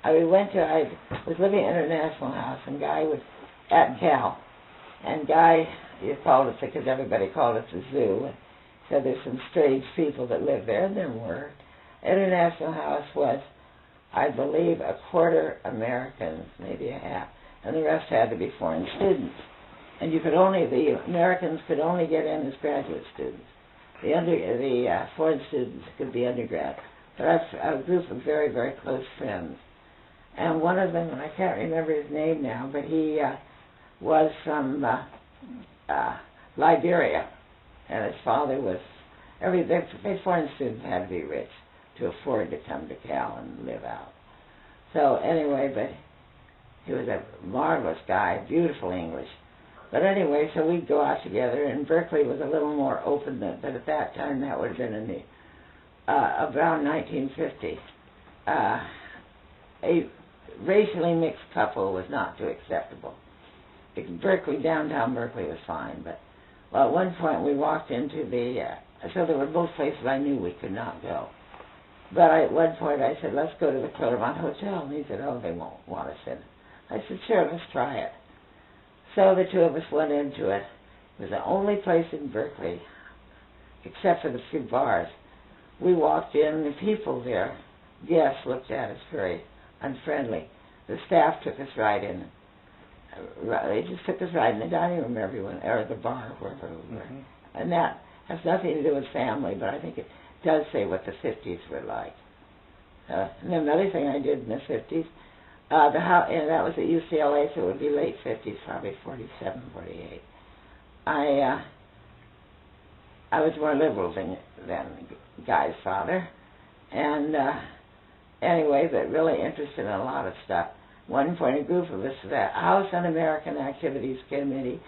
I was living at International House, and Guy was at Cal. And Guy, he called us, because everybody called us the zoo, and said there's some strange people that live there, and there were. International House was, I believe, a quarter Americans, maybe a half, and the rest had to be foreign students. And the Americans could only get in as graduate students. The foreign students could be undergrad. But I've a group of very, very close friends. And one of them, and I can't remember his name now, but he was from Liberia. And his father was, foreign students had to be rich to afford to come to Cal and live out. So anyway, but he was a marvelous guy, beautiful English. But anyway, so we'd go out together, and Berkeley was a little more open than, but at that time that would have been in the, around 1950. A racially mixed couple was not too acceptable. Downtown Berkeley was fine, but well, at one point we walked into so there were both places I knew we could not go. But at one point I said, let's go to the Claremont Hotel, and he said, oh, they won't want us in. I said, sure, let's try it. So the two of us went into it. It was the only place in Berkeley, except for the few bars. We walked in, the people there, guests, looked at us very unfriendly. The staff took us right in. They just took us right in the dining room, everyone, or the bar, wherever we were. Mm-hmm. And that has nothing to do with family, but I think it does say what the 50s were like. And then another thing I did in the 50s, and that was at UCLA, so it would be late 50s, probably 47, 48. I was more liberal than Guy's father, and anyway, but really interested in a lot of stuff. One point, a group of us, the House Un-American Activities Committee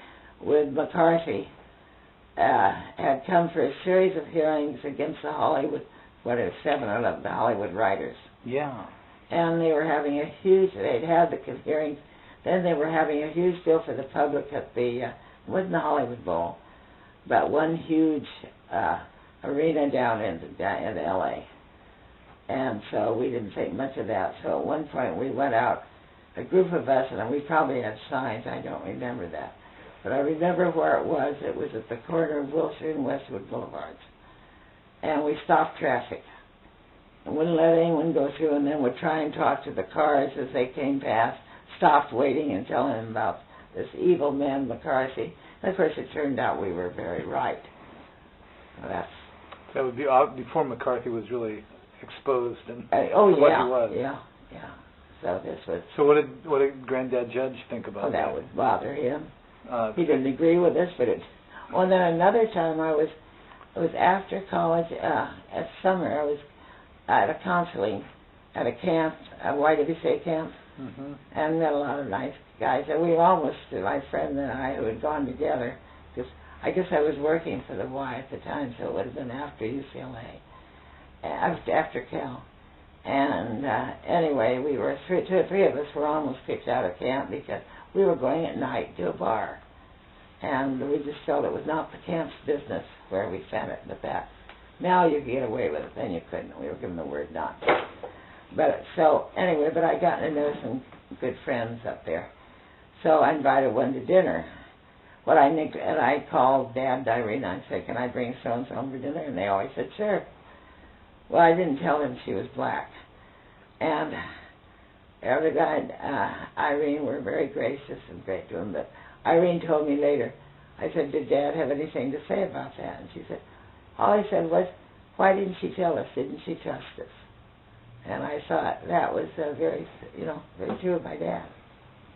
with McCarthy, had come for a series of hearings against the Hollywood, 7 or 11, the Hollywood writers. Yeah. And they were having they'd had the hearings, then they were having a huge deal for the public at it wasn't the Hollywood Bowl, but one huge arena down in L.A. And so we didn't think much of that. So at one point we went out, a group of us, and we probably had signs, I don't remember that. But I remember where it was. It was at the corner of Wilshire and Westwood Boulevards. And we stopped traffic. And wouldn't let anyone go through, and then would try and talk to the cars as they came past, stopped waiting and telling them about this evil man, McCarthy. And of course, it turned out we were very right. That would be before McCarthy was really exposed and what he was. Yeah. So this was. So what did Granddad Judge think about that? That would bother him. He didn't agree with us, but and then another time it was after college, at summer, I was at a counseling at a camp, a YWCA camp, and met a lot of nice guys. And we almost, my friend and I, who had gone together, because I guess I was working for the Y at the time, so it would have been after UCLA, after Cal. And anyway, we were two or three of us were almost kicked out of camp because we were going at night to a bar. And we just felt it was not the camp's business where we sent it, but that. Now you could get away with it, then you couldn't. We were given the word not to. But so, anyway, but I got to know some good friends up there. So I invited one to dinner. And I called Dad, Irene, and I said, can I bring so-and-so home for dinner? And they always said, sure. Well, I didn't tell them she was black. And the other guy, Irene, were very gracious and great to him, but Irene told me later, I said, did Dad have anything to say about that? And she said, all he said was, why didn't she tell us? Didn't she trust us? And I thought that was very true of my dad.